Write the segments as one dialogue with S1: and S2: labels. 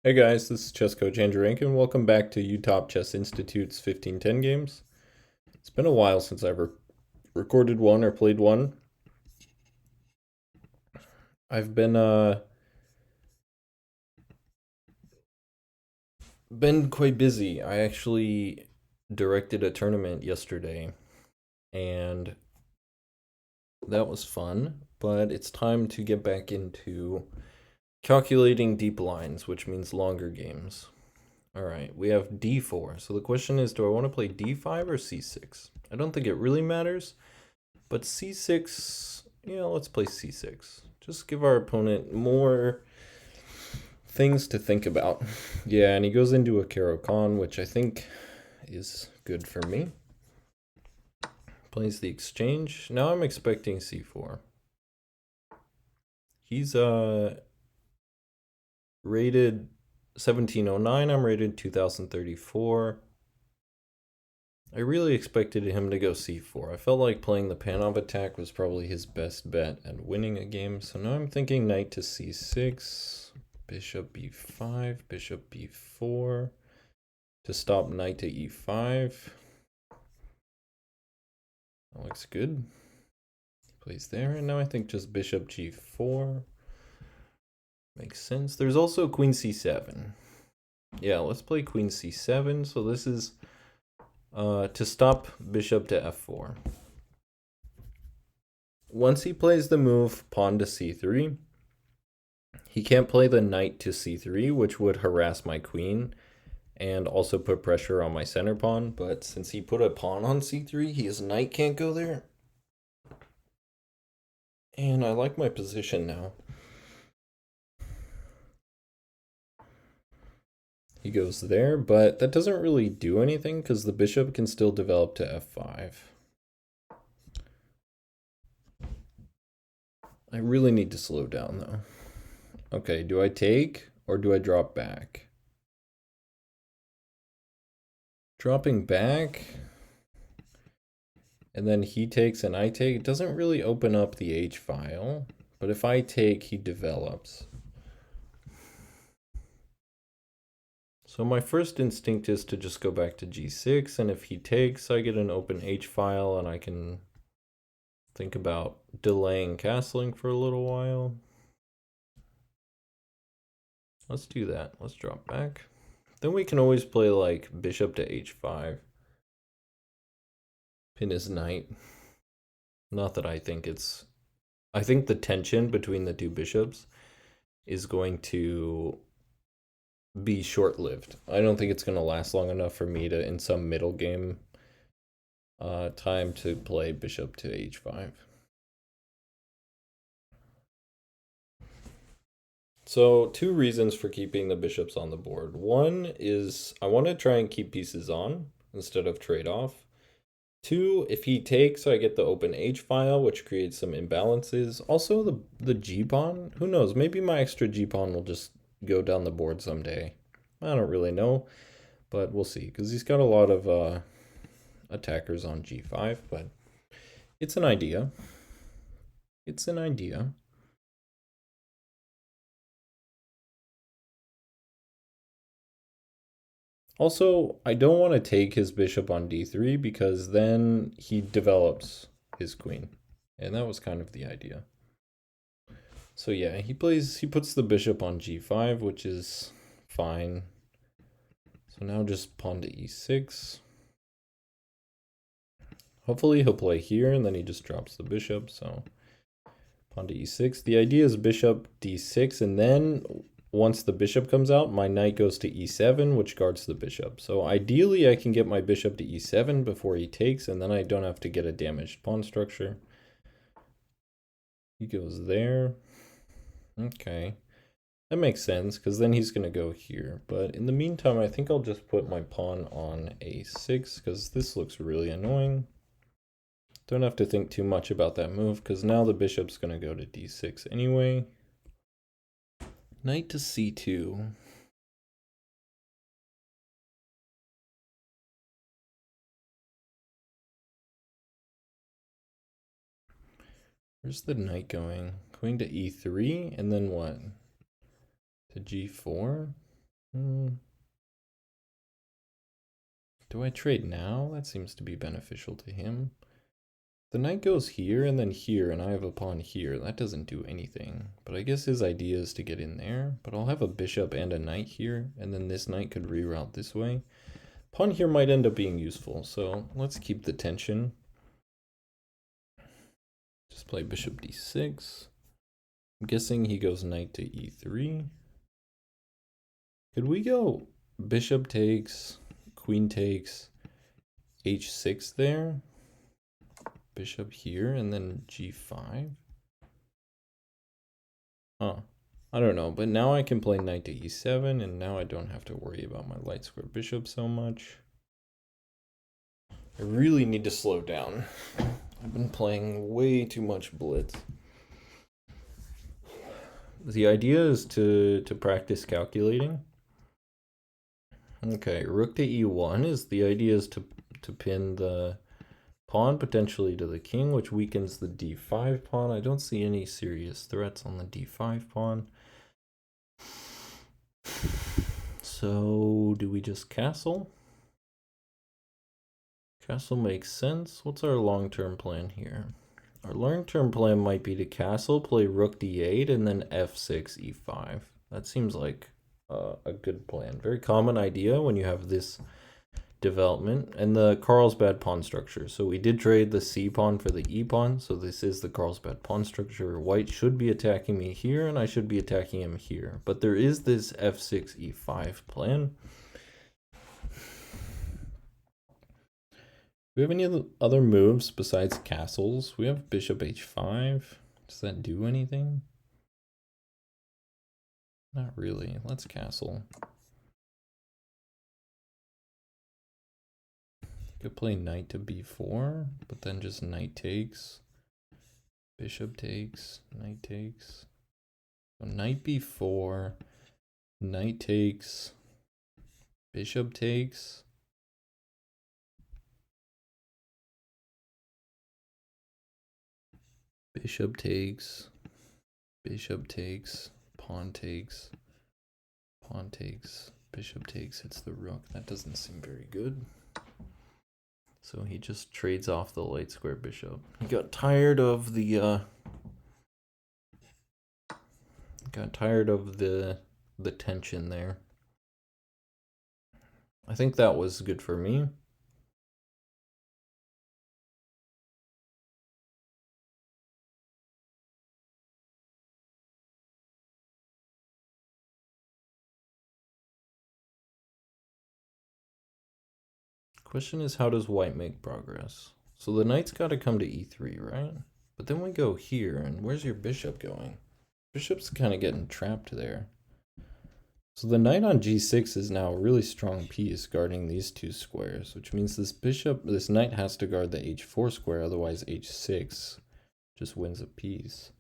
S1: Hey guys, this is chess coach Andrew Rankin. Welcome back to Utop Chess Institute's 1510 games. It's been a while since I've recorded one or played one. I've been quite busy. I actually directed a tournament yesterday and that was fun, but it's time to get back into calculating deep lines, which means longer games. All right, we have d4. So the question is, do I want to play d5 or c6? I don't think it really matters. But c6, let's play c6. Just give our opponent more things to think about. Yeah, and he goes into a Caro Kan, which I think is good for me. Plays the exchange. Now I'm expecting c4. He's rated 1709. I'm rated 2034. I really expected him to go c4. I felt like playing the Panov attack was probably his best bet at winning a game. So now I'm thinking knight to c6, bishop b5, bishop b4 to stop knight to e5. That looks good. Plays there, and now I think just bishop g4 makes sense. There's also queen c7. Yeah, let's play queen c7. So this is to stop bishop to f4. Once he plays the move pawn to c3, he can't play the knight to c3, which would harass my queen and also put pressure on my center pawn. But since he put a pawn on c3, his knight can't go there. And I like my position now. He goes there, but that doesn't really do anything because the bishop can still develop to f5. I really need to slow down though. Okay, do I take or do I drop back? Dropping back, and then he takes and I take. It doesn't really open up the H file, but if I take, he develops. So my first instinct is to just go back to g6, and if he takes, I get an open H file, and I can think about delaying castling for a little while. Let's do that. Let's drop back. Then we can always play like bishop to h5. Pin his knight. Not that I think it's... I think the tension between the two bishops is going to be short-lived. I don't think it's going to last long enough for me to, in some middle game time, to play bishop to h5. So, two reasons for keeping the bishops on the board. One is I want to try and keep pieces on instead of trade off. Two, if he takes, I get the open H file, which creates some imbalances. Also, the G pawn, who knows? Maybe my extra G pawn will just go down the board someday. I don't really know, but we'll see, because he's got a lot of attackers on G5, but it's an idea. It's an idea. Also, I don't want to take his bishop on d3 because then he develops his queen. And that was kind of the idea. So yeah, he puts the bishop on g5, which is fine. So now just pawn to e6. Hopefully he'll play here and then he just drops the bishop, so pawn to e6. The idea is bishop d6, and then once the bishop comes out, my knight goes to e7, which guards the bishop. So ideally, I can get my bishop to e7 before he takes, and then I don't have to get a damaged pawn structure. He goes there. Okay. That makes sense, because then he's going to go here. But in the meantime, I think I'll just put my pawn on a6, because this looks really annoying. Don't have to think too much about that move, because now the bishop's going to go to d6 anyway. Knight to c2. Where's the knight going? Going to e3, and then what? To g4? Do I trade now? That seems to be beneficial to him. The knight goes here and then here, and I have a pawn here. That doesn't do anything. But I guess his idea is to get in there. But I'll have a bishop and a knight here, and then this knight could reroute this way. Pawn here might end up being useful, so let's keep the tension. Just play bishop d6. I'm guessing he goes knight to e3. Could we go bishop takes, queen takes, h6 there? Bishop here, and then g5? Huh. I don't know, but now I can play knight to e7, and now I don't have to worry about my light square bishop so much. I really need to slow down. I've been playing way too much blitz. The idea is to practice calculating. Okay, rook to e1 is the idea is to pin the pawn potentially to the king, which weakens the d5 pawn. I don't see any serious threats on the d5 pawn. So do we just castle? Castle makes sense. What's our long-term plan here? Our long-term plan might be to castle, play rook d8, and then f6, e5. That seems like a good plan. Very common idea when you have this development. And the Carlsbad pawn structure. So we did trade the c pawn for the e pawn. So this is the Carlsbad pawn structure. White should be attacking me here, and I should be attacking him here. But there is this f6, e5 plan. Do we have any other moves besides castles? We have bishop h5. Does that do anything? Not really. Let's castle. Could play knight to b4, but then just knight takes. Bishop takes, knight takes. So knight b4, knight takes, bishop takes. Bishop takes, bishop takes, pawn takes, pawn takes, bishop takes, hits the rook. That doesn't seem very good. So he just trades off the light square bishop. He got tired of the tension there. I think that was good for me. Question is, how does white make progress? So the knight's got to come to e3, right? But then we go here, and where's your bishop going? Bishop's kind of getting trapped there. So the knight on g6 is now a really strong piece guarding these two squares, which means this knight has to guard the h4 square, otherwise h6 just wins a piece.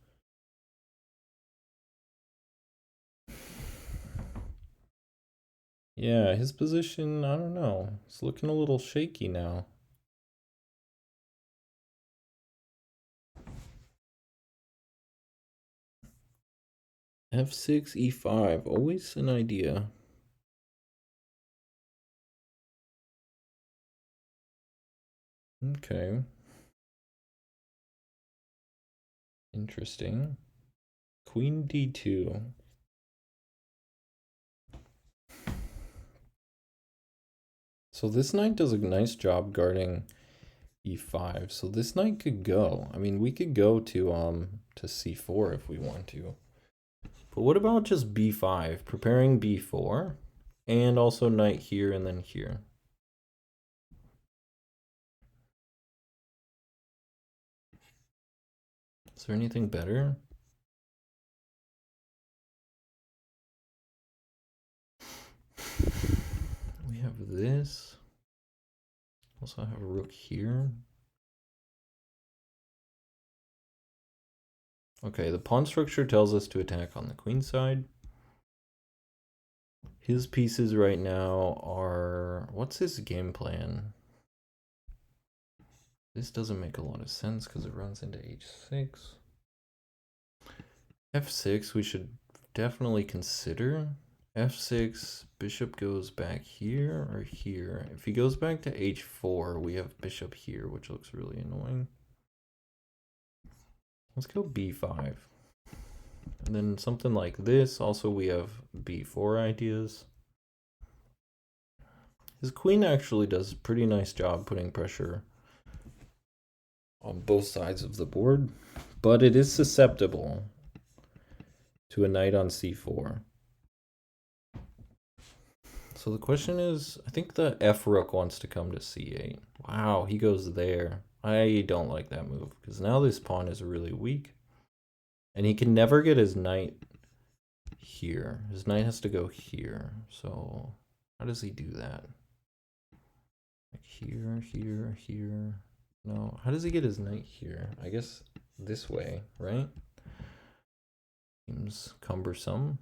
S1: Yeah, his position, I don't know. It's looking a little shaky now. f6, e5, always an idea. Okay. Interesting. Queen d2. So this knight does a nice job guarding e5. So this knight could go. I mean, we could go to c4 if we want to. But what about just b5, preparing b4, and also knight here and then here? Is there anything better? We have this. Also have a rook here. Okay, the pawn structure tells us to attack on the queen side. His pieces right now are... What's his game plan? This doesn't make a lot of sense because it runs into h6. f6 we should definitely consider. f6, bishop goes back here or here. If he goes back to h4, we have bishop here, which looks really annoying. Let's go b5. And then something like this. Also, we have b4 ideas. His queen actually does a pretty nice job putting pressure on both sides of the board, but it is susceptible to a knight on c4. So the question is, I think the f rook wants to come to c8. Wow, he goes there. I don't like that move, because now this pawn is really weak. And he can never get his knight here. His knight has to go here. So how does he do that? Like here, here, here. No, how does he get his knight here? I guess this way, right? Seems cumbersome.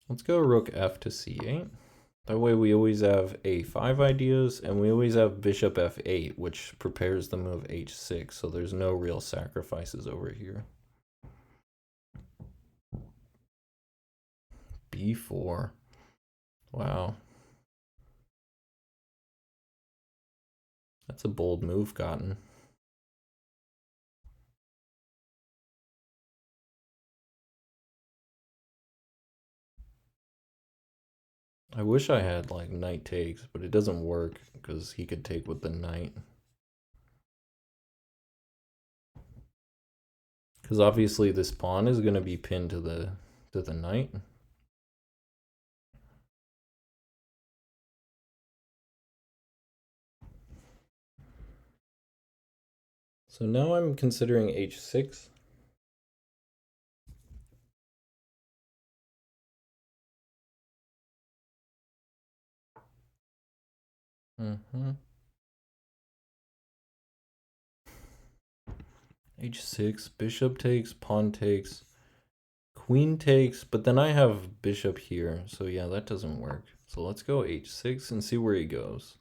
S1: Let's go rook f to c8. That way we always have a5 ideas, and we always have bishop f8, which prepares the move h6, so there's no real sacrifices over here. b4. Wow. That's a bold move, Cotton. I wish I had like knight takes, but it doesn't work because he could take with the knight. Because obviously this pawn is going to be pinned to the knight. So now I'm considering h6. h6, bishop takes, pawn takes, queen takes, but then I have bishop here, so yeah, that doesn't work. So let's go h6 and see where he goes.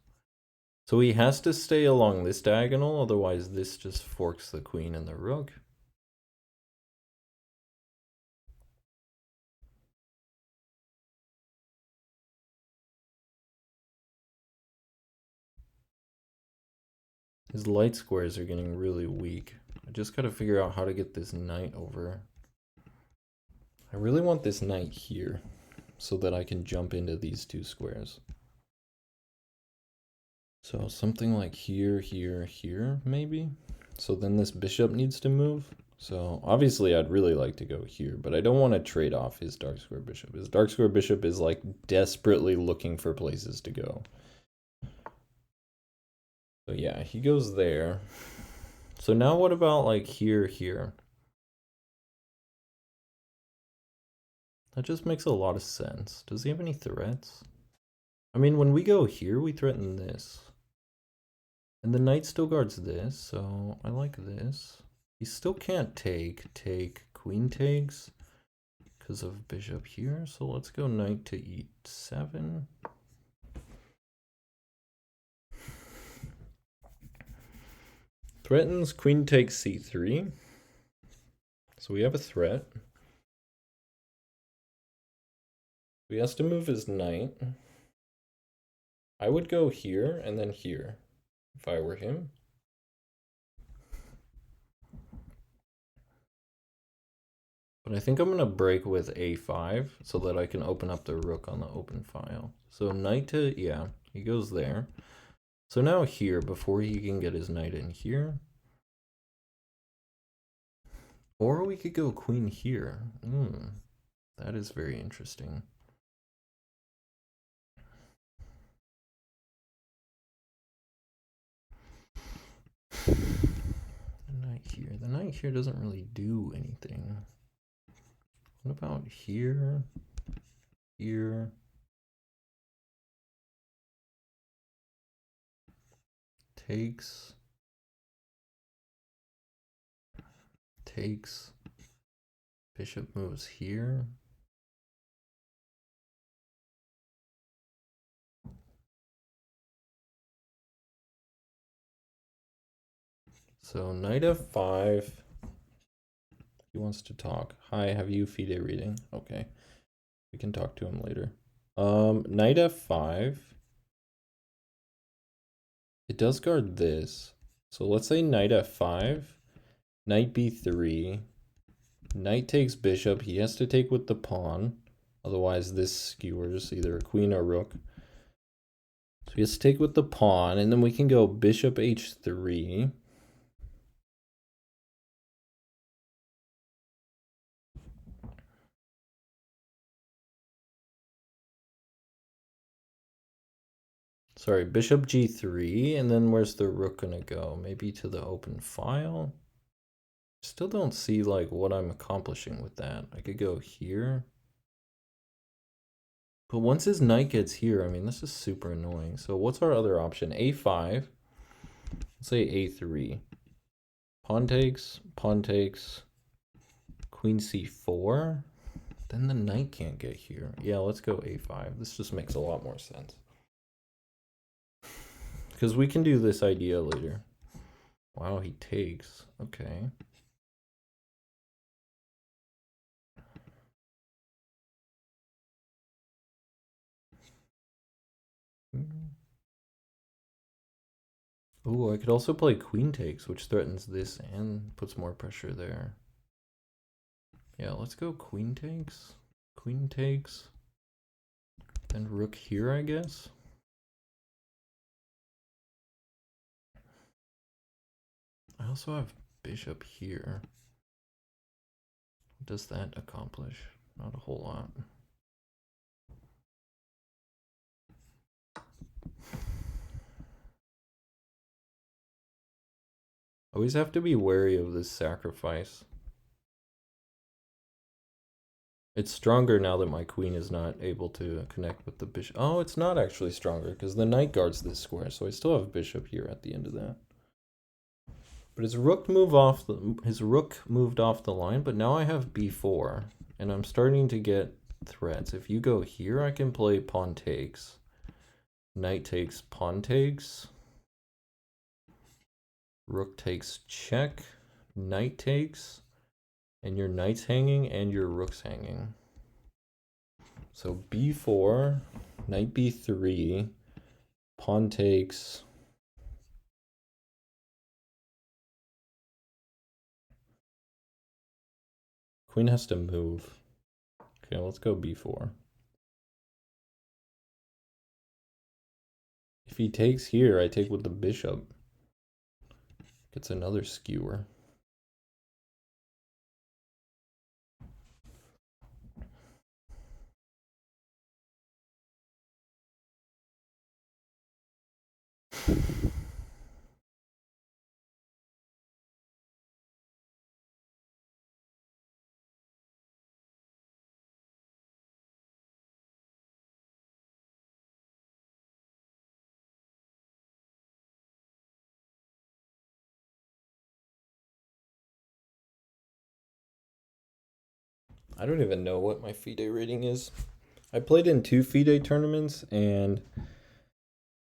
S1: So he has to stay along this diagonal, otherwise this just forks the queen and the rook. His light squares are getting really weak. I just gotta figure out how to get this knight over. I really want this knight here so that I can jump into these two squares. So something like here, here, here, maybe? So then this bishop needs to move. So obviously I'd really like to go here, but I don't want to trade off his dark square bishop. His dark square bishop is like desperately looking for places to go. So yeah, he goes there. So now what about like here, here? That just makes a lot of sense. Does he have any threats? I mean, when we go here, we threaten this. And the knight still guards this, so I like this. He still can't take, queen takes because of bishop here. So let's go knight to e7. Threatens queen takes c3. So we have a threat. He has to move his knight. I would go here and then here if I were him. But I think I'm going to break with a5 so that I can open up the rook on the open file. So knight to, yeah, he goes there. So now here, before he can get his knight in here. Or we could go queen here. That is very interesting. The knight here. The knight here doesn't really do anything. What about here? Here? Takes. Takes. Bishop moves here. So knight f5. He wants to talk. Hi, have you FIDE reading? Okay. We can talk to him later. Knight f5. It does guard this. So let's say knight f5, knight b3, knight takes bishop. He has to take with the pawn. Otherwise this skewers either a queen or rook. So he has to take with the pawn, and then we can go bishop h3. Sorry, bishop g3, and then where's the rook gonna go? Maybe to the open file? Still don't see like what I'm accomplishing with that. I could go here. But once his knight gets here, I mean, this is super annoying. So what's our other option? a5. Let's say a3. Pawn takes, queen c4. Then the knight can't get here. Yeah, let's go a5. This just makes a lot more sense. Because we can do this idea later. Wow, he takes. Okay. Ooh, I could also play queen takes, which threatens this and puts more pressure there. Yeah, let's go queen takes. Queen takes. Then rook here, I guess. I also have bishop here. What does that accomplish? Not a whole lot. Always have to be wary of this sacrifice. It's stronger now that my queen is not able to connect with the bishop. Oh, it's not actually stronger because the knight guards this square, so I still have bishop here at the end of that. But his rook moved off the line, but now I have b4, and I'm starting to get threats. If you go here, I can play pawn takes. Knight takes, pawn takes. Rook takes check. Knight takes. And your knight's hanging and your rook's hanging. So b4, knight b3, pawn takes. Queen has to move. Okay, let's go b4. If he takes here, I take with the bishop. Gets another skewer. I don't even know what my FIDE rating is. I played in 2 FIDE tournaments, and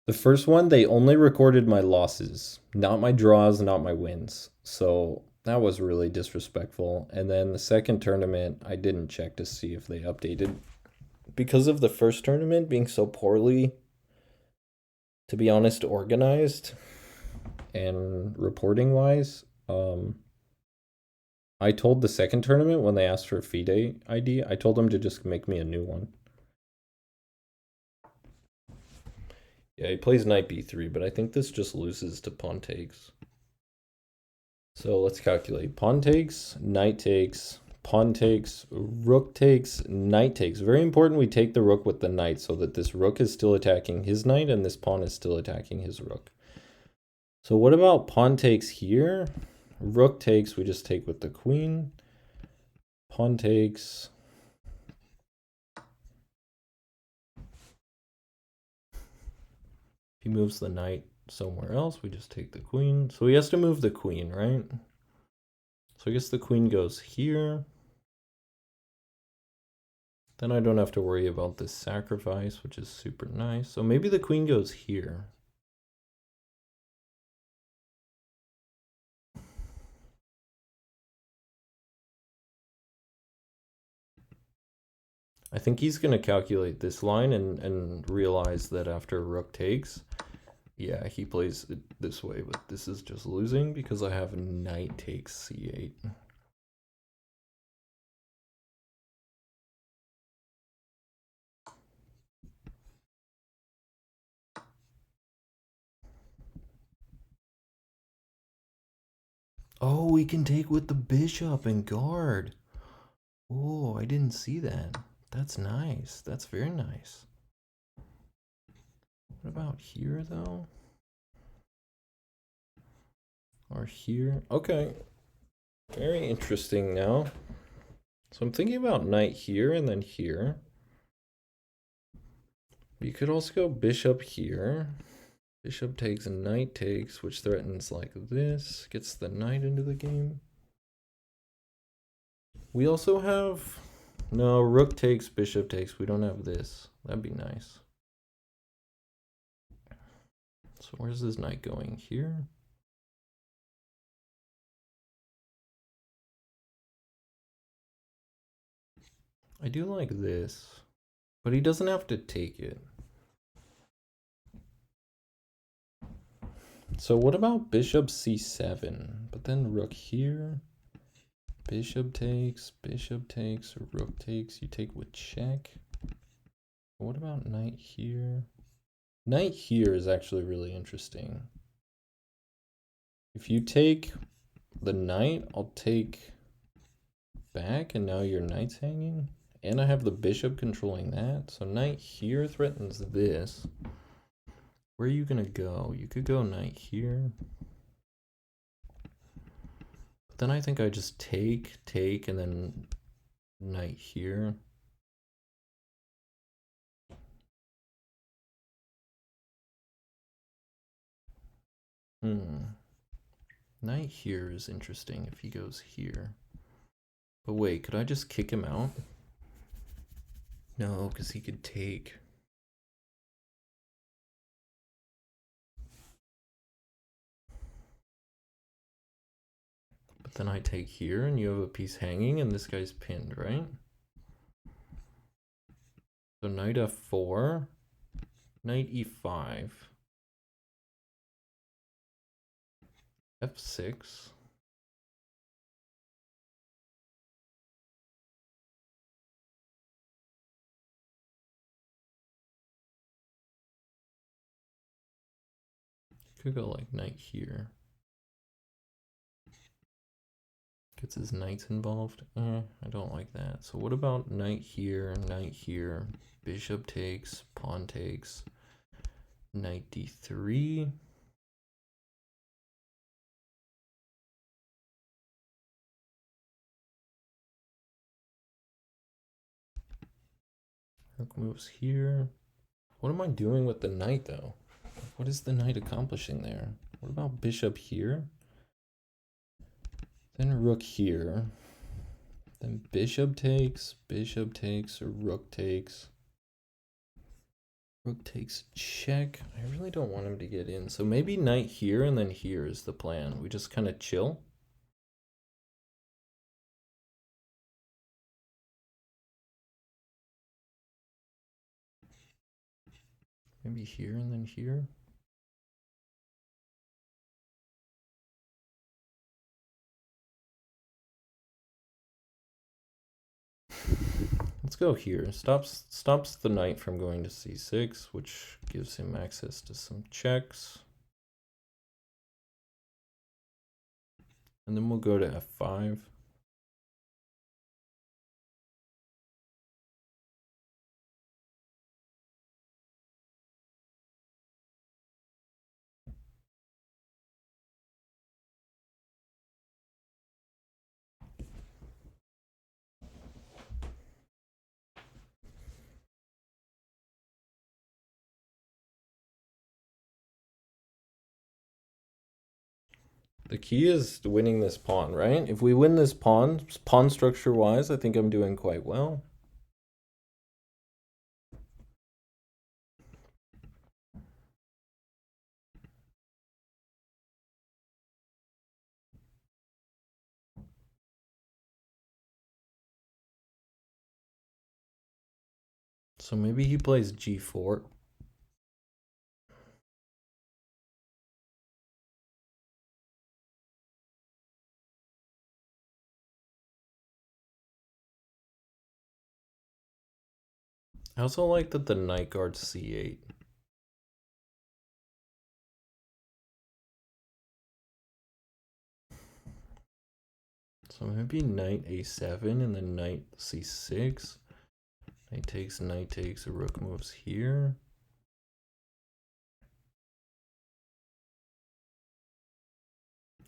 S1: the first one, they only recorded my losses, not my draws, not my wins. So that was really disrespectful. And then the second tournament, I didn't check to see if they updated. Because of the first tournament being so poorly, to be honest, organized and reporting wise, I told the second tournament when they asked for a FIDE ID, I told them to just make me a new one. Yeah, he plays knight b3, but I think this just loses to pawn takes. So let's calculate. Pawn takes, knight takes, pawn takes, rook takes, knight takes. Very important we take the rook with the knight so that this rook is still attacking his knight and this pawn is still attacking his rook. So what about pawn takes here? Rook takes, we just take with the queen. Pawn takes. He moves the knight somewhere else, we just take the queen. So he has to move the queen, right? So I guess the queen goes here. Then I don't have to worry about this sacrifice, which is super nice. So maybe the queen goes here. I think he's going to calculate this line and realize that after rook takes, yeah, he plays it this way, but this is just losing because I have knight takes c8. Oh, we can take with the bishop and guard. Oh, I didn't see that. That's nice. That's very nice. What about here, though? Or here? Okay. Very interesting now. So I'm thinking about knight here and then here. You could also go bishop here. Bishop takes and knight takes, which threatens like this. Gets the knight into the game. We also have... No, rook takes, bishop takes. We don't have this. That'd be nice. So where's this knight going? Here? I do like this. But he doesn't have to take it. So what about bishop c7? But then rook here. Bishop takes, rook takes. You take with check. What about knight here? Knight here is actually really interesting. If you take the knight, I'll take back, and now your knight's hanging. And I have the bishop controlling that. So knight here threatens this. Where are you gonna go? You could go knight here. But then I think I just take, and then knight here. Knight here is interesting if he goes here. But wait, could I just kick him out? No, because he could take. But then I take here, and you have a piece hanging, and this guy's pinned, right? So knight f4, knight e5, f6. Could go like knight here. Gets his knights involved. I don't like that. So what about knight here, bishop takes, pawn takes, knight d3. Rook moves here. What am I doing with the knight, though? What is the knight accomplishing there? What about bishop here? Then rook here. Then bishop takes, or rook takes. Rook takes check. I really don't want him to get in. So maybe knight here and then here is the plan. We just kind of chill. Maybe here and then here. Let's go here. Stops the knight from going to c6, which gives him access to some checks. And then we'll go to f5. The key is winning this pawn, right? If we win this pawn structure wise, I think I'm doing quite well. So maybe he plays g4. I also like that the knight guards c8. So maybe knight a7 and then knight c6. Knight takes, rook moves here.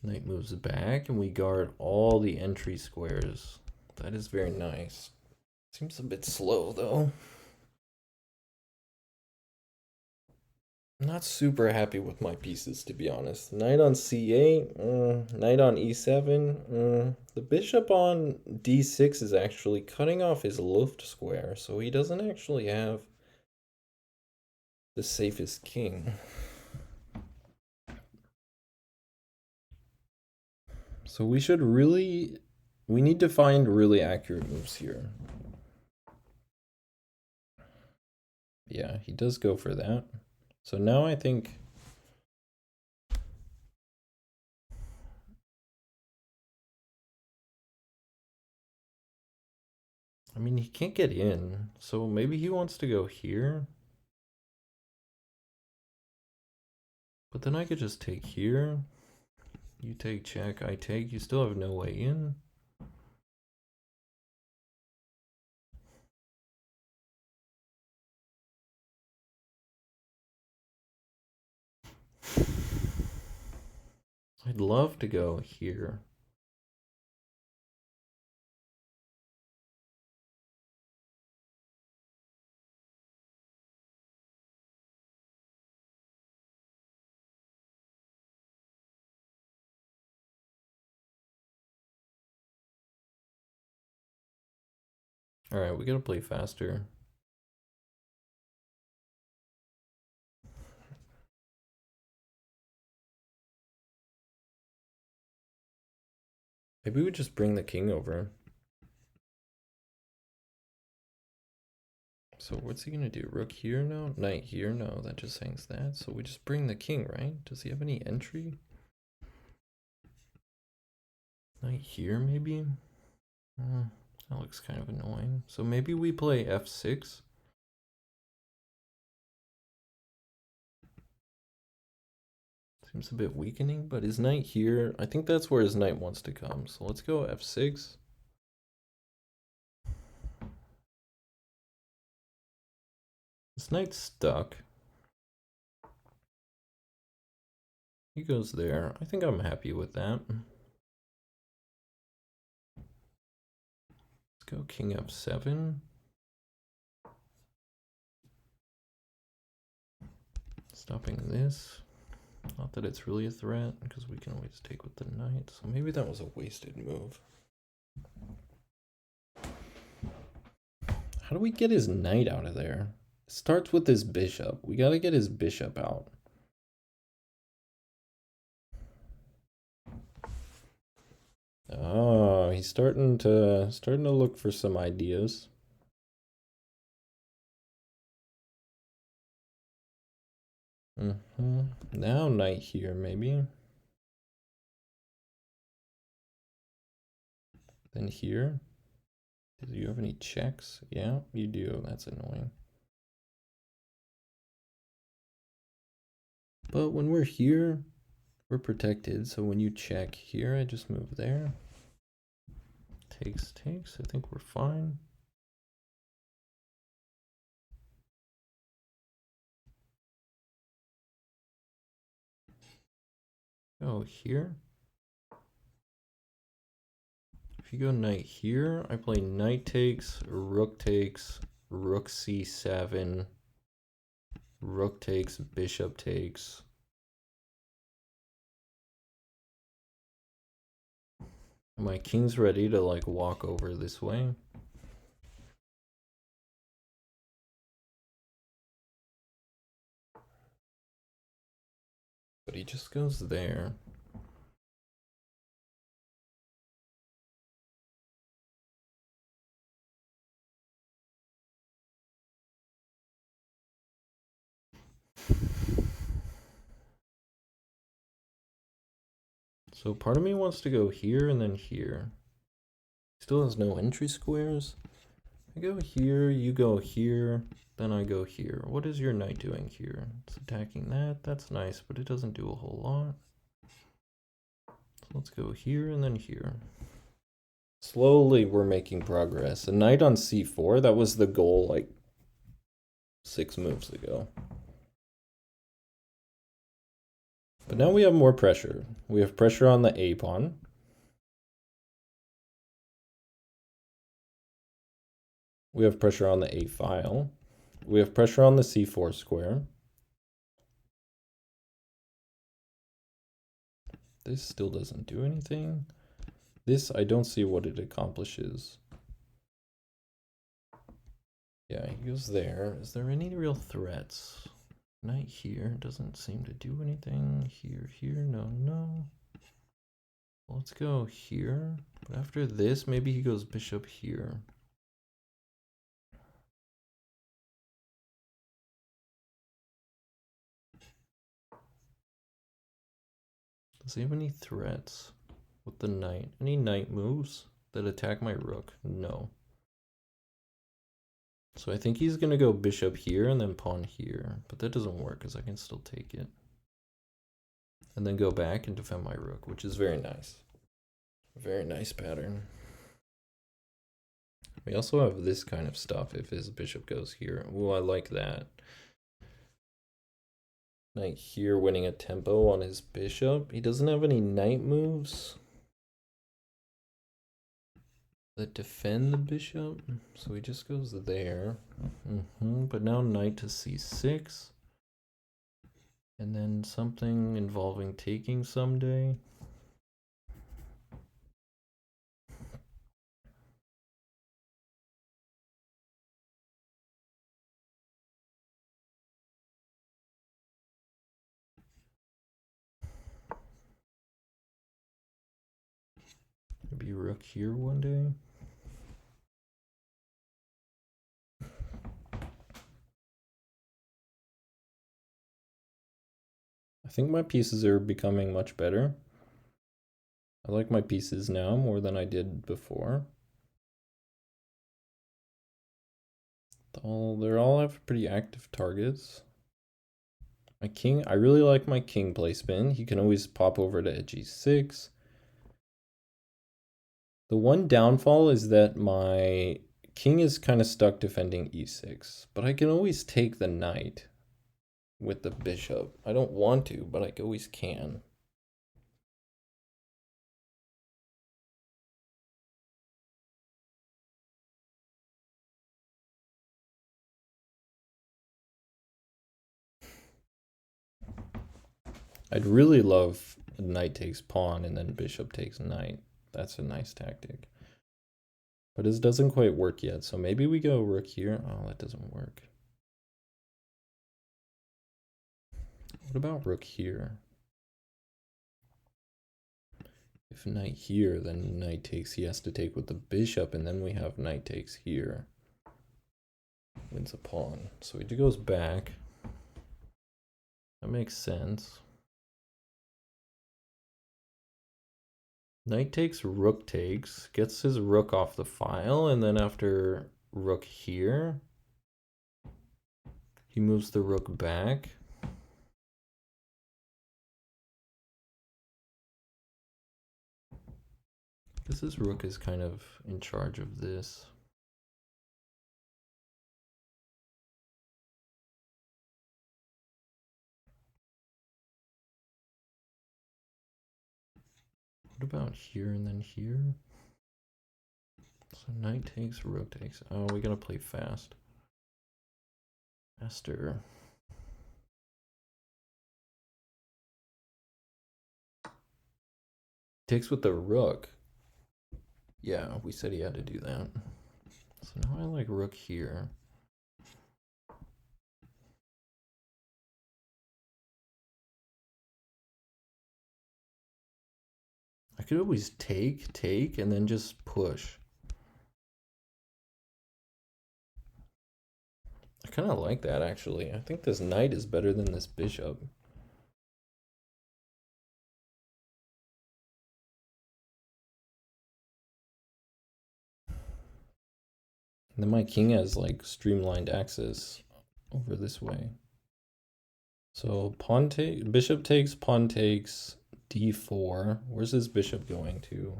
S1: Knight moves back, and we guard all the entry squares. That is very nice. Seems a bit slow, though. I'm not super happy with my pieces, to be honest. Knight on c8, knight on e7. The bishop on d6 is actually cutting off his Luft square, so he doesn't actually have the safest king. So we need to find really accurate moves here. Yeah, he does go for that. So now I think, I mean, he can't get in, so maybe he wants to go here. But then I could just take here. You take check, I take. You still have no way in. I'd love to go here. Alright, we gotta play faster. Maybe we just bring the king over. So what's he gonna do? Rook here? No. Knight here? No. That just hangs that. So we just bring the king, right? Does he have any entry? Knight here, maybe? That looks kind of annoying. So maybe we play f6. Seems a bit weakening, but his knight here, I think that's where his knight wants to come. So let's go f6. This knight's stuck. He goes there. I think I'm happy with that. Let's go king f7. Stopping this. Not that it's really a threat, because we can always take with the knight. So maybe that was a wasted move. How do we get his knight out of there? It starts with his bishop. We gotta get his bishop out. Oh, he's starting to look for some ideas. Now knight here, maybe. Then here. Do you have any checks? Yeah, you do. That's annoying. But when we're here, we're protected. So when you check here, I just move there. Takes. I think we're fine. Oh, here. If you go knight here, I play knight takes, rook c7, rook takes, bishop takes. My king's ready to like walk over this way. But he just goes there. So part of me wants to go here and then here. Still has no entry squares. I go here, you go here, then I go here. What is your knight doing here? It's attacking that. That's nice, but it doesn't do a whole lot. So let's go here and then here. Slowly we're making progress. A knight on c4, that was the goal like 6 moves ago. But now we have more pressure. We have pressure on the a pawn. We have pressure on the a file. We have pressure on the c4 square. This still doesn't do anything. This, I don't see what it accomplishes. Yeah, he goes there. Is there any real threats? Knight here doesn't seem to do anything. Here, no. Let's go here. But after this, maybe he goes bishop here. Does he have any threats with the knight? Any knight moves that attack my rook? No. So I think he's going to go bishop here and then pawn here. But that doesn't work because I can still take it. And then go back and defend my rook, which is very nice. Very nice pattern. We also have this kind of stuff if his bishop goes here. Ooh, I like that. Knight here winning a tempo on his bishop. He doesn't have any knight moves that defend the bishop, so he just goes there. But now knight to c6. And then something involving taking someday. Maybe rook here one day. I think my pieces are becoming much better. I like my pieces now more than I did before. They all have pretty active targets. My king, I really like my king placement. He can always pop over to edge e6. The one downfall is that my king is kind of stuck defending e6, but I can always take the knight with the bishop. I don't want to, but I always can. I'd really love knight takes pawn and then bishop takes knight. That's a nice tactic. But it doesn't quite work yet, so maybe we go rook here. Oh, that doesn't work. What about rook here? If knight here, then knight takes, he has to take with the bishop, and then we have knight takes here. Wins a pawn. So he goes back. That makes sense. Knight takes, rook takes, gets his rook off the file, and then after rook here, he moves the rook back. His rook is kind of in charge of this. What about here and then here? So knight takes, rook takes. Oh, we gotta play fast. Faster. Takes with the rook. Yeah, we said he had to do that. So now I like rook here. I could always take, and then just push. I kind of like that, actually. I think this knight is better than this bishop. And then my king has like streamlined access over this way. So bishop takes, pawn takes, d4. Where's his bishop going to?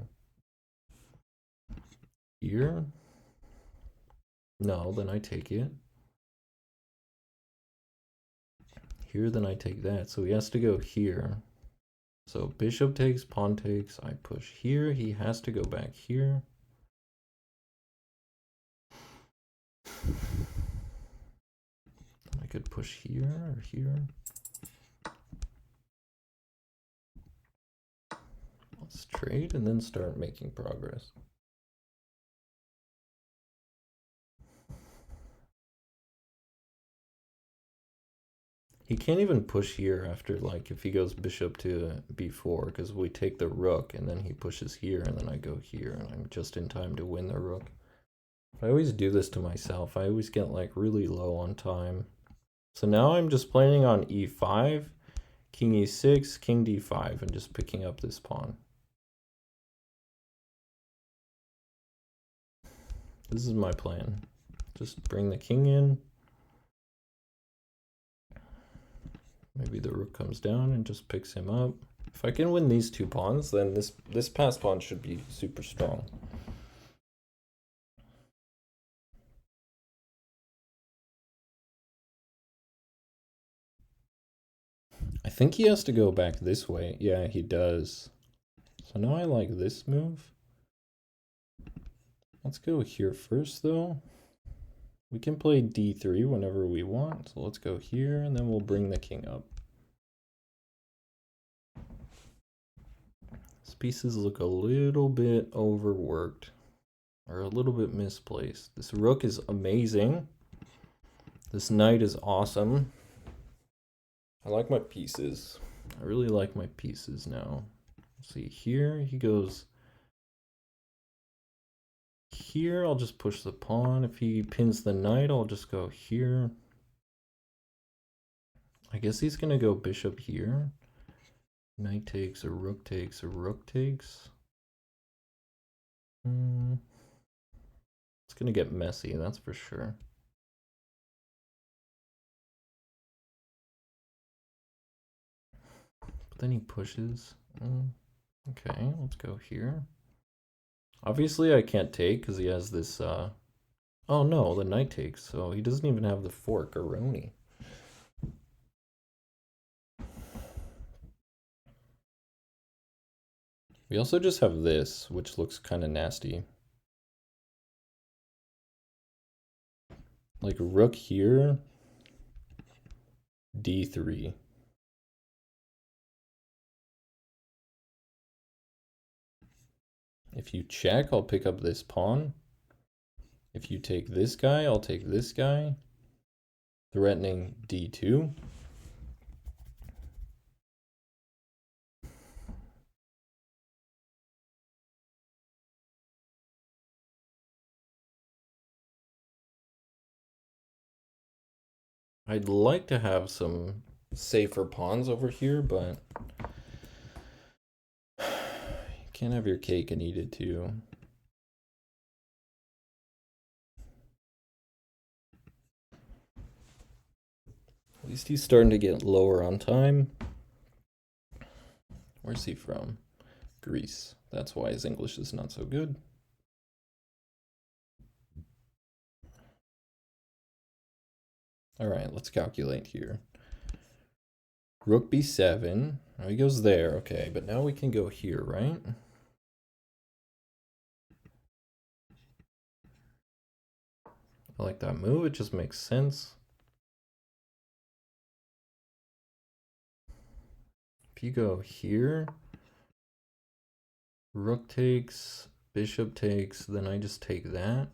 S1: Here? No, then I take it. Here, then I take that. So he has to go here. So bishop takes, pawn takes. I push here. He has to go back here. I could push here or here. Let's trade and then start making progress. He can't even push here after, like, if he goes bishop to b4, because we take the rook, and then he pushes here, and then I go here, and I'm just in time to win the rook. I always do this to myself. I always get, like, really low on time. So now I'm just planning on e5, king e6, king d5, and just picking up this pawn. This is my plan. Just bring the king in. Maybe the rook comes down and just picks him up. If I can win these two pawns, then this pass pawn should be super strong. I think he has to go back this way. Yeah, he does. So now I like this move. Let's go here first, though. We can play d3 whenever we want. So let's go here, and then we'll bring the king up. These pieces look a little bit overworked, or a little bit misplaced. This rook is amazing. This knight is awesome. I like my pieces. I really like my pieces now. Let's see, here he goes. Here, I'll just push the pawn. If he pins the knight, I'll just go here. I guess he's gonna go bishop here. Knight takes, a rook takes, a rook takes. It's gonna get messy, that's for sure. But then he pushes. Okay, let's go here. Obviously I can't take because he has this, oh no, the knight takes, so he doesn't even have the fork, Aroni. We also just have this, which looks kind of nasty. Like rook here, d3. If you check, I'll pick up this pawn. If you take this guy, I'll take this guy. Threatening d2. I'd like to have some safer pawns over here, but you can't have your cake and eat it too. At least he's starting to get lower on time. Where's he from? Greece. That's why his English is not so good. All right, let's calculate here. Rook b7. Oh, he goes there. Okay, but now we can go here, right? I like that move. It just makes sense. If you go here, rook takes, bishop takes, then I just take that.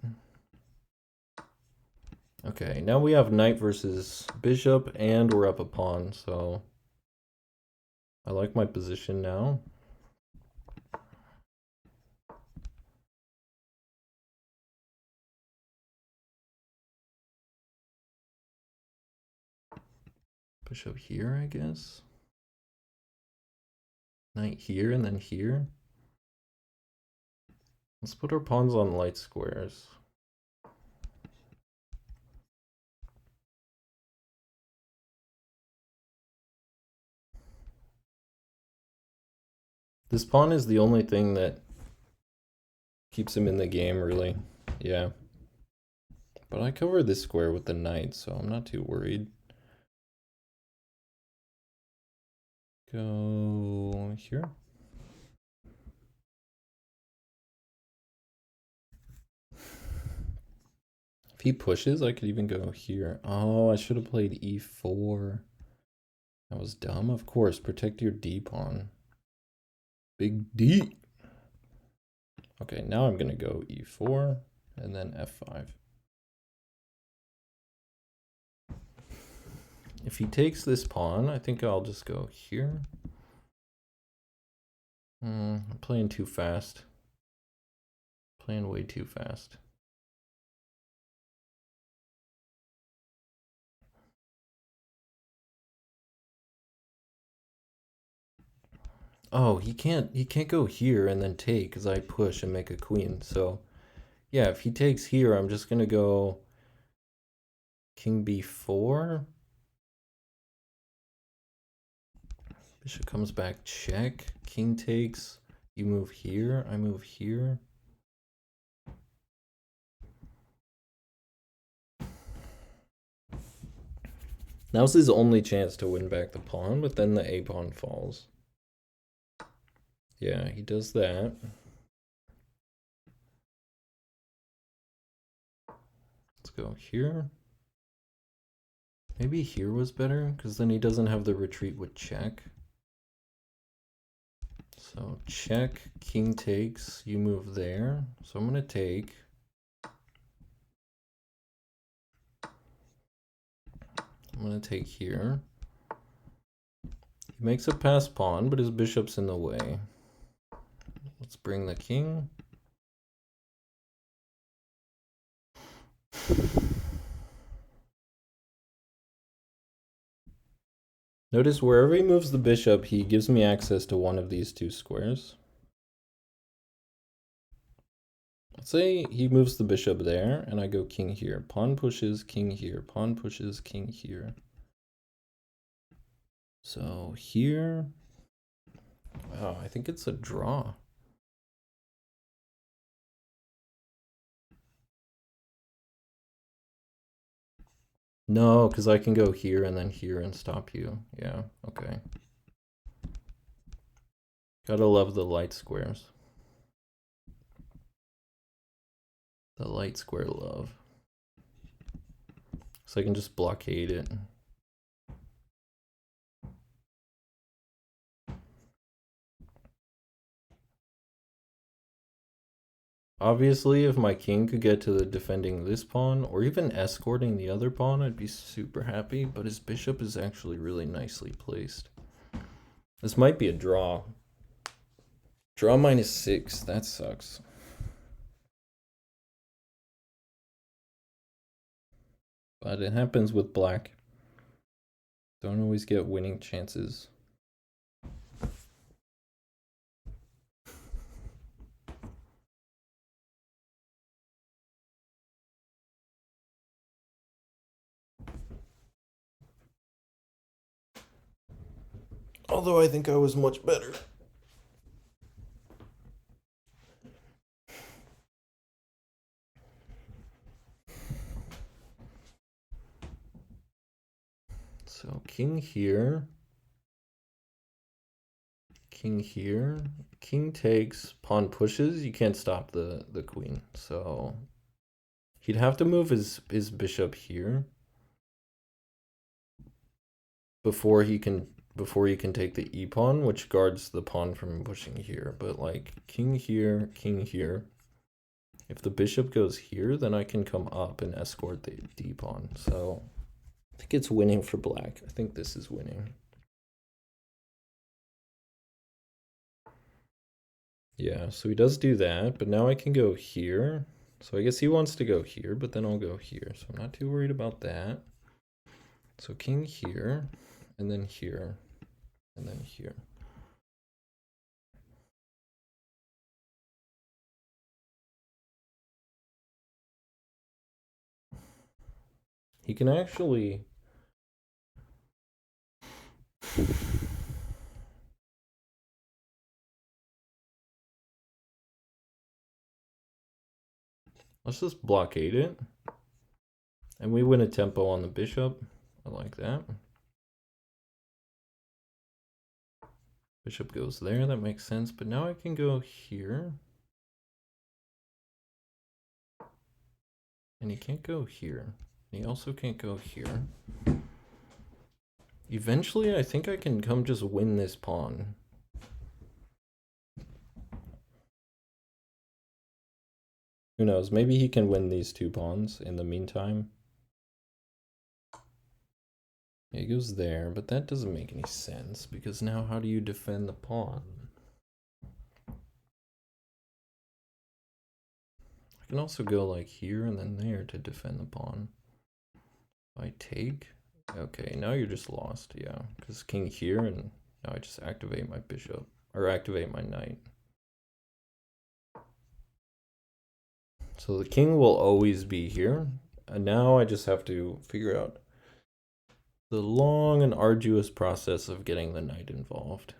S1: Okay, now we have knight versus bishop, and we're up a pawn, so I like my position now. Bishop here, I guess. Knight here, and then here. Let's put our pawns on light squares. This pawn is the only thing that keeps him in the game, really. Yeah. But I cover this square with the knight, so I'm not too worried. Go here. If he pushes, I could even go here. Oh, I should have played e4. That was dumb. Of course, protect your d pawn. Big D. Okay, now I'm gonna go e4 and then f5. If he takes this pawn, I think I'll just go here. I'm playing too fast. Playing way too fast. Oh, he can't go here and then take because I push and make a queen. So yeah, if he takes here, I'm just gonna go king b4. Bishop comes back, check. King takes. You move here, I move here. Now's his only chance to win back the pawn, but then the a pawn falls. Yeah, he does that. Let's go here. Maybe here was better, because then he doesn't have the retreat with check. So check, king takes, you move there. So I'm going to take. I'm going to take here. He makes a pass pawn, but his bishop's in the way. Let's bring the king. Notice wherever he moves the bishop, he gives me access to one of these two squares. Let's say he moves the bishop there, and I go king here. Pawn pushes, king here. Pawn pushes, king here. So here... Wow, I think it's a draw. No, because I can go here and then here and stop you. Yeah, okay. Gotta love the light squares. The light square love. So I can just blockade it. Obviously, if my king could get to the defending this pawn, or even escorting the other pawn, I'd be super happy, but his bishop is actually really nicely placed. This might be a draw. Draw -6, that sucks. But it happens with black. Don't always get winning chances. Although I think I was much better. So king here. King here. King takes, pawn pushes. You can't stop the queen. So he'd have to move his bishop here before he can take the e pawn, which guards the pawn from pushing here. But like king here, king here. If the bishop goes here, then I can come up and escort the d pawn. So I think it's winning for black. I think this is winning. Yeah, so he does do that, but now I can go here. So I guess he wants to go here, but then I'll go here. So I'm not too worried about that. So king here, and then here, and then here. He can actually... Let's just blockade it. And we win a tempo on the bishop. I like that. Bishop goes there, that makes sense. But now I can go here. And he can't go here. He also can't go here. Eventually, I think I can come just win this pawn. Who knows? Maybe he can win these two pawns in the meantime. Yeah, he goes there, but that doesn't make any sense because now how do you defend the pawn? I can also go like here and then there to defend the pawn. If I take, okay, now you're just lost, yeah, because king here and now I just activate my bishop or activate my knight. So the king will always be here, and now I just have to figure out the long and arduous process of getting the knight involved.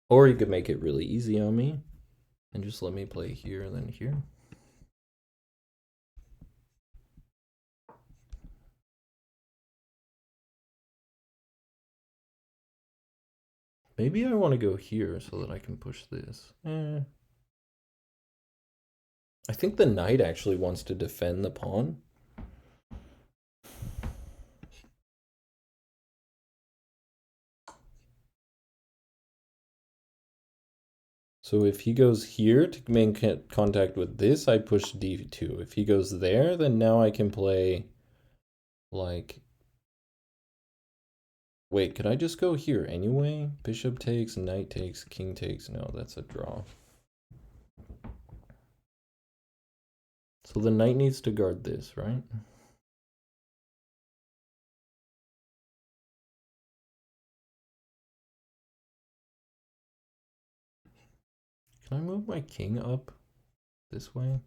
S1: Or you could make it really easy on me and just let me play here and then here. Maybe I want to go here so that I can push this. I think the knight actually wants to defend the pawn. So if he goes here to make contact with this, I push d2. If he goes there, then now I can play like... Wait, could I just go here anyway? Bishop takes, knight takes, king takes. No, that's a draw. So the knight needs to guard this, right? Can I move my king up this way?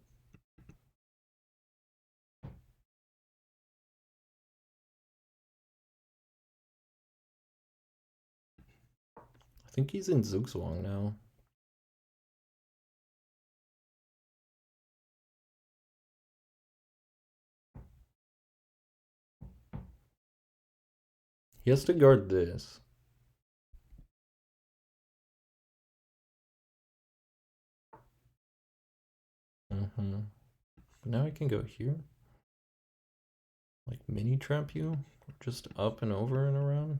S1: I think he's in Zugzwang now. He has to guard this. Now I can go here. Like mini trap you, just up and over and around.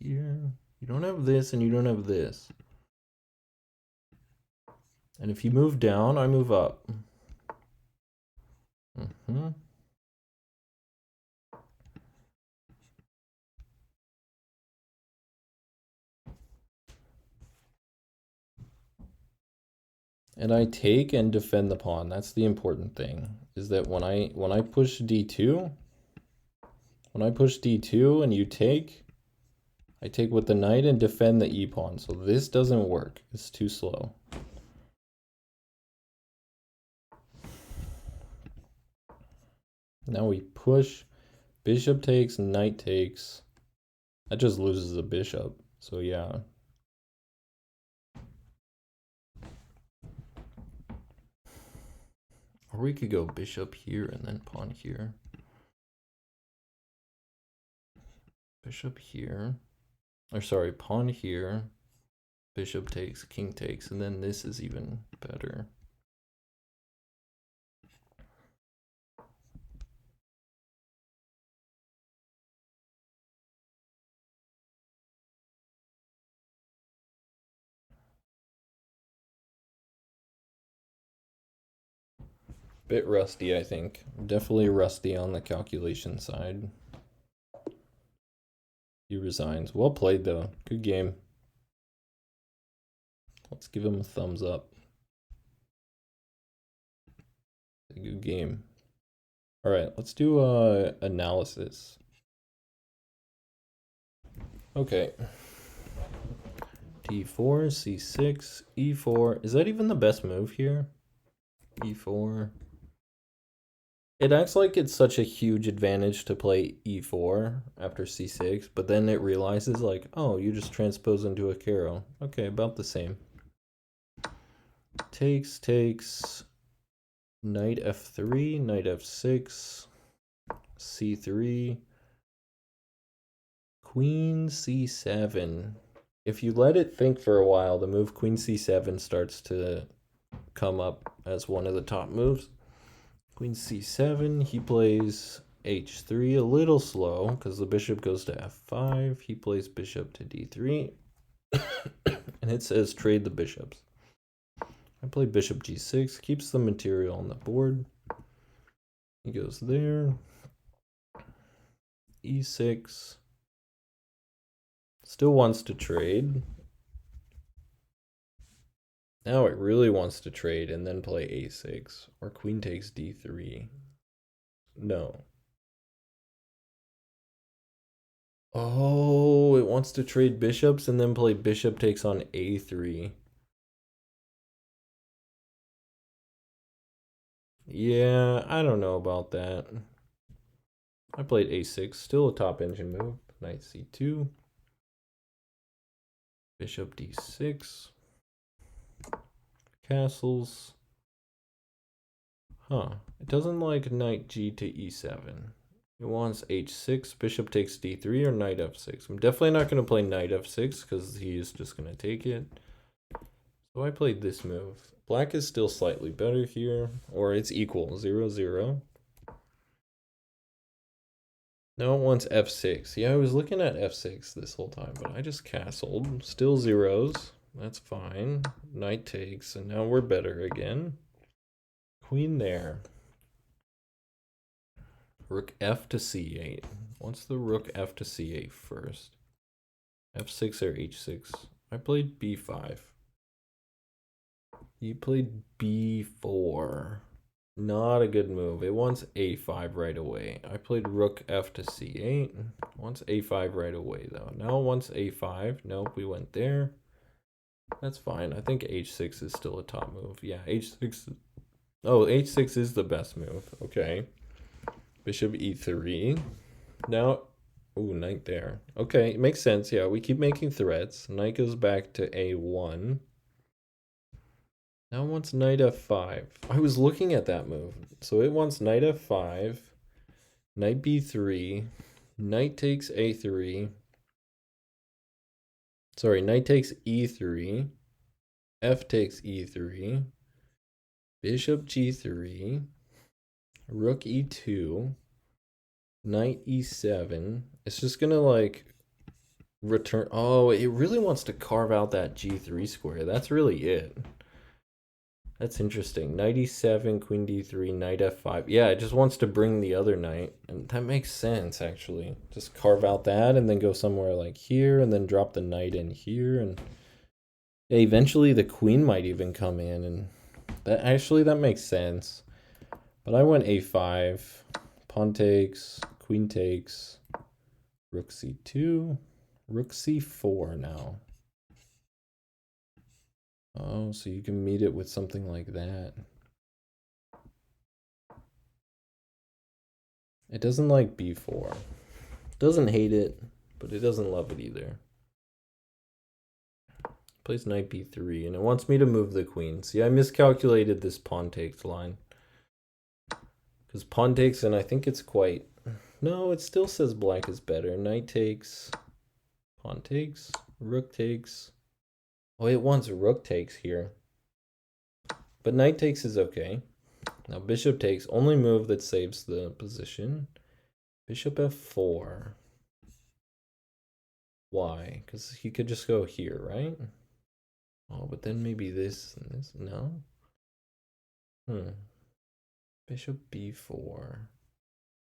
S1: Here, you don't have this and you don't have this. And if you move down, I move up. And I take and defend the pawn. That's the important thing. Is that when I push d2, and you take, I take with the knight and defend the e pawn. So this doesn't work. It's too slow. Now we push, bishop takes, knight takes. That just loses a bishop. So yeah. Or we could go bishop here and then pawn here. Bishop here. Or sorry, pawn here. Bishop takes, king takes, and then this is even better. Bit rusty, I think. Definitely rusty on the calculation side. He resigns. Well played, though. Good game. Let's give him a thumbs up. A good game. All right, let's do analysis. Okay. d4, c6, e4. Is that even the best move here? e4. It acts like it's such a huge advantage to play e4 after c6, but then it realizes like, oh, you just transpose into a Caro. Okay, about the same. Takes, knight f3, knight f6, c3, queen c7. If you let it think for a while, the move queen c7 starts to come up as one of the top moves. Queen c7, he plays h3, a little slow because the bishop goes to f5. He plays bishop to d3, and it says trade the bishops. I play bishop g6, keeps the material on the board. He goes there. e6. Still wants to trade. Now it really wants to trade and then play a6, or queen takes d3. No. Oh, it wants to trade bishops and then play bishop takes on a3. Yeah, I don't know about that. I played a6, still a top engine move. Knight c2. Bishop d6. Castles. Huh. It doesn't like knight g to e7. It wants h6, bishop takes d3, or knight f6. I'm definitely not going to play knight f6 because he's just going to take it. So I played this move. Black is still slightly better here, or it's equal, 0-0. Now it wants f6. Yeah, I was looking at f6 this whole time, but I just castled. Still zeros. That's fine. Knight takes, and now we're better again. Queen there. Rook f to c8. What's the rook f to c8 first? f6 or h6? I played b5. You played b4. Not a good move. It wants a5 right away. I played rook f to c8. Wants a5 right away, though. Now it wants a5. Nope, we went there. That's fine. I think h6 is still a top move. Yeah, h6. Oh, h6 is the best move. Okay. Bishop e3. Now, ooh, knight there. Okay, it makes sense. Yeah, we keep making threats. Knight goes back to a1. Now it wants knight f5. I was looking at that move. So it wants knight f5, knight b3, knight takes a3. Sorry, knight takes e3, f takes e3, bishop g3, rook e2, knight e7. It's just gonna like return. Oh, it really wants to carve out that g3 square. That's really it. That's interesting. Knight e7, queen d3, knight f5. Yeah, it just wants to bring the other knight. And that makes sense, actually. Just carve out that and then go somewhere like here and then drop the knight in here. And yeah, eventually the queen might even come in. And that makes sense. But I went a5, pawn takes, queen takes, rook c2, rook c4 now. Oh, so you can meet it with something like that. It doesn't like b4. Doesn't hate it, but it doesn't love it either. Plays knight b3, and it wants me to move the queen. See, I miscalculated this pawn takes line. Because pawn takes, and I think it's quite... No, it still says black is better. Knight takes, pawn takes, rook takes. Oh, it wants rook takes here. But knight takes is okay. Now bishop takes, only move that saves the position. Bishop f4. Why? Because he could just go here, right? Oh, but then maybe this and this. No? Bishop b4.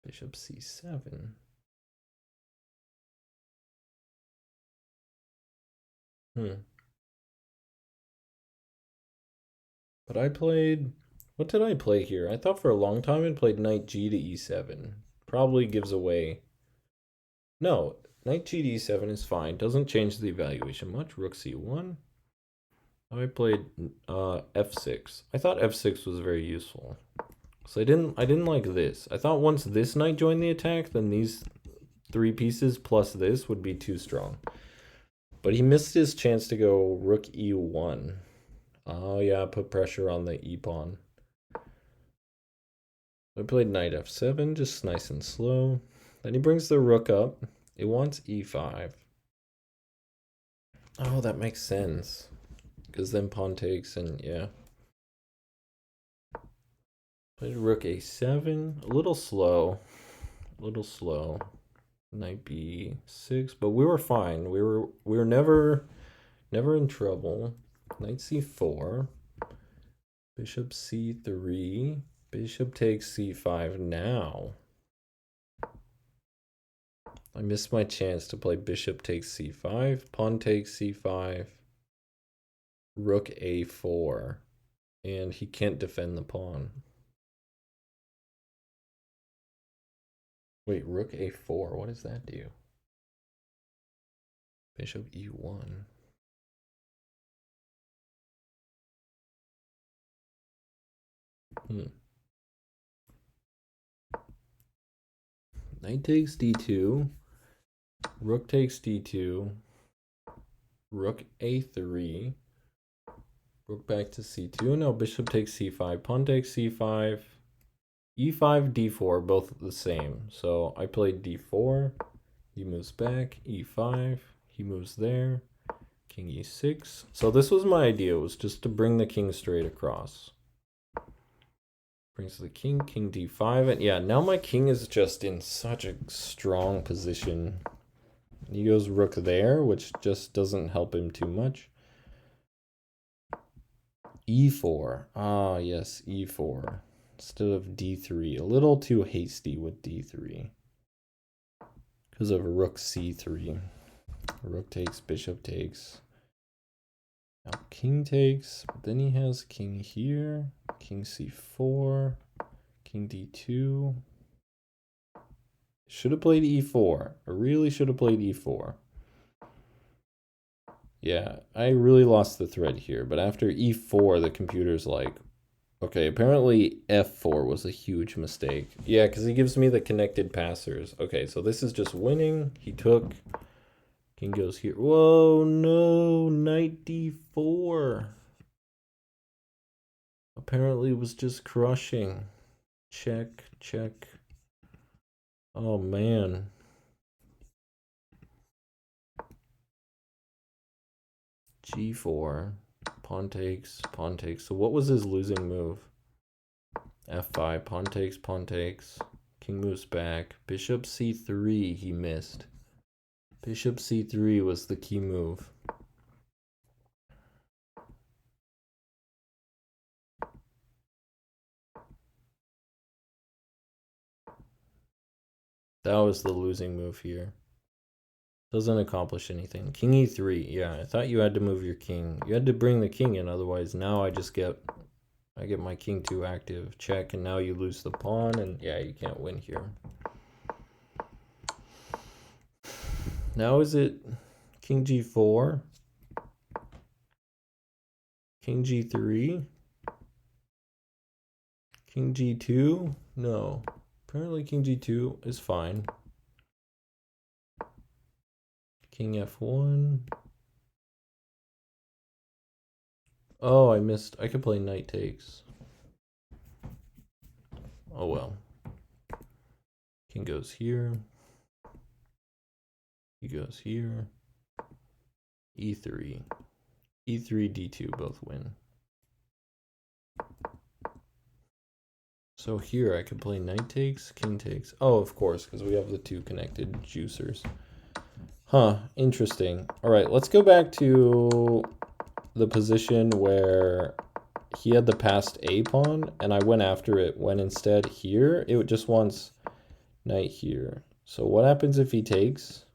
S1: Bishop c7. But I played... What did I play here? I thought for a long time I played knight g to e7. Probably gives away... No, knight g to e7 is fine. Doesn't change the evaluation much. Rook c1. I played f6. I thought f6 was very useful. So I didn't like this. I thought once this knight joined the attack, then these 3 pieces plus this would be too strong. But he missed his chance to go rook e1. Oh yeah, put pressure on the e pawn. I played knight f7, just nice and slow. Then he brings the rook up. It wants e5. Oh, that makes sense. Because then pawn takes and yeah. Played rook a7. A little slow. A little slow. Knight b6. But we were fine. We were never in trouble. Knight c4. Bishop c3. Bishop takes c5 now. I missed my chance to play bishop takes c5, pawn takes c5, rook a4, and he can't defend the pawn. Wait, rook a4, what does that do? Bishop e1. Knight takes d2, rook takes d2, rook a3, rook back to c2. No, bishop takes c5, pawn takes c5, e5, d4, both the same. So I played d4, he moves back, e5, he moves there, king e6. So this was my idea, was just to bring the king straight across. Brings the king d5, and yeah, now my king is just in such a strong position. He goes rook there, which just doesn't help him too much. e4. Ah, yes, e4. Instead of d3. A little too hasty with d3. Because of rook c3. Rook takes, bishop takes. Now king takes, but then he has king here, king c4, king d2. Should have played e4. I really should have played e4. Yeah, I really lost the thread here, but after e4, the computer's like, okay, apparently f4 was a huge mistake. Yeah, because he gives me the connected passers. Okay, so this is just winning. He took. King goes here. Whoa, no, knight d4. Apparently it was just crushing. Check, check. Oh, man. g4. Pawn takes, pawn takes. So what was his losing move? f5, pawn takes, pawn takes. King moves back. Bishop c3 he missed. Bishop c3 was the key move. That was the losing move here. Doesn't accomplish anything. King e3. Yeah, I thought you had to move your king. You had to bring the king in, otherwise now I get my king too active. Check, and now you lose the pawn, and yeah, you can't win here. Now is it king g4? King g3? King g2? No. Apparently king g2 is fine. King f1. Oh, I missed. I could play knight takes. Oh well. King goes here. He goes here. e3. e3, d2 both win. So here I could play knight takes, king takes. Oh, of course, because we have the two connected juicers. Huh, interesting. All right, let's go back to the position where he had the passed a pawn, and I went after it, when instead here, it just wants knight here. So what happens if he takes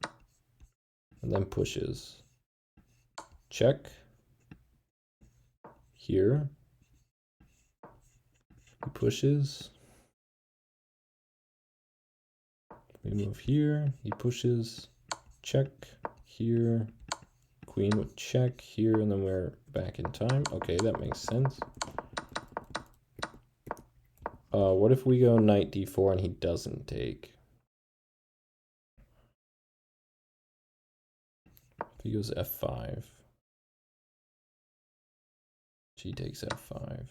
S1: and then pushes? Check. Here. He pushes. We move here. He pushes. Check. Here. Queen would check here, and then we're back in time. Okay, that makes sense. What if we go knight d4 and he doesn't take? If he goes f5. G takes f5.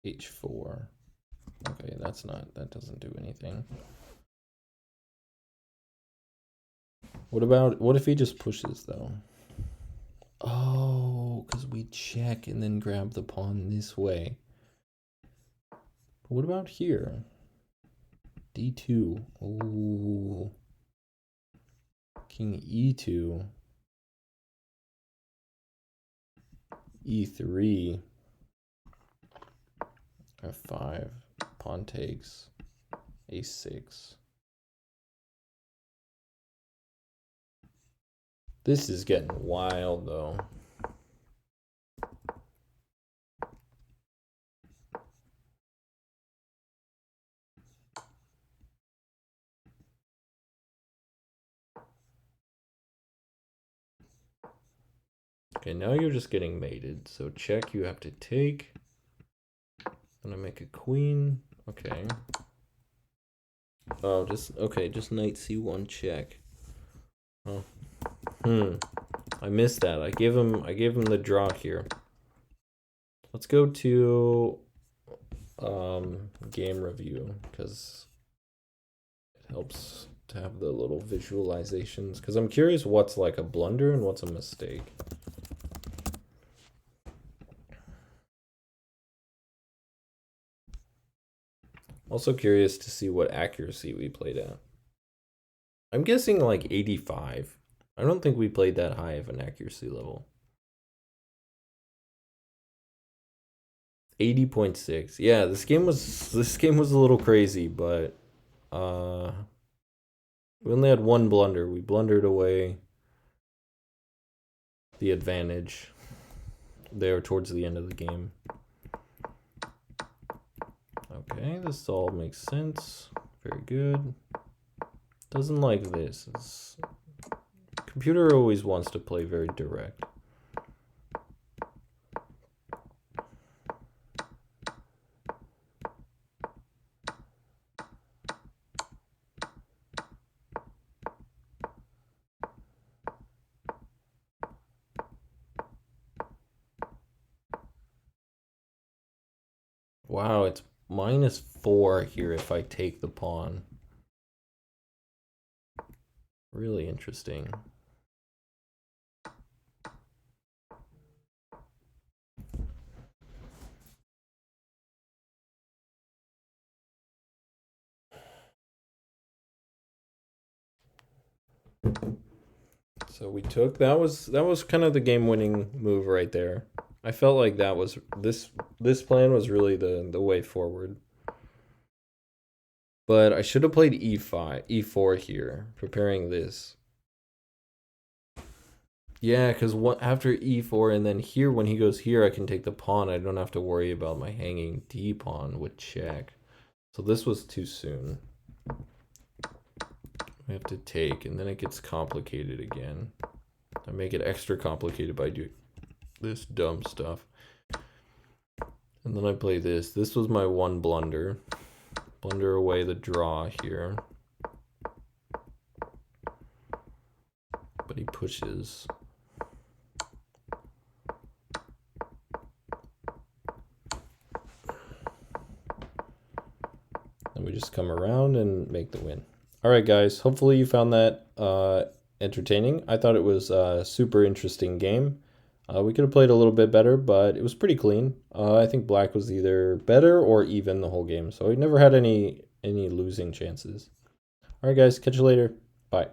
S1: h4. Okay, that doesn't do anything. What if he just pushes though? Oh, because we check and then grab the pawn this way. What about here? d2. Ooh. King e2. e3. f5. Pawn takes. a6. This is getting wild though. Okay, now you're just getting mated. So check, you have to take. Then I make a queen. Okay. Oh, just knight c1 check. Oh. I missed that. I gave him the draw here. Let's go to game review because it helps to have the little visualizations, because I'm curious what's like a blunder and what's a mistake. Also curious to see what accuracy we played at. I'm guessing like 85. I don't think we played that high of an accuracy level. 80.6. Yeah, this game was a little crazy, but we only had one blunder. We blundered away the advantage there towards the end of the game. Okay, this all makes sense. Very good. Doesn't like this. Computer always wants to play very direct. Wow, it's -4 here if I take the pawn. Really interesting. So we took that was kind of the game-winning move right there. I felt like that was this plan was really the way forward. But I should have played e5, e4 here, preparing this. Yeah, because after e4 and then here, when he goes here, I can take the pawn. I don't have to worry about my hanging d pawn with check. So this was too soon. I have to take, and then it gets complicated again. I make it extra complicated by doing this dumb stuff. And then I play this. This was my one blunder. Blunder away the draw here. But he pushes. And we just come around and make the win. All right, guys. Hopefully you found that entertaining. I thought it was a super interesting game. We could have played a little bit better, but it was pretty clean. I think black was either better or even the whole game, so we never had any losing chances. All right, guys. Catch you later. Bye.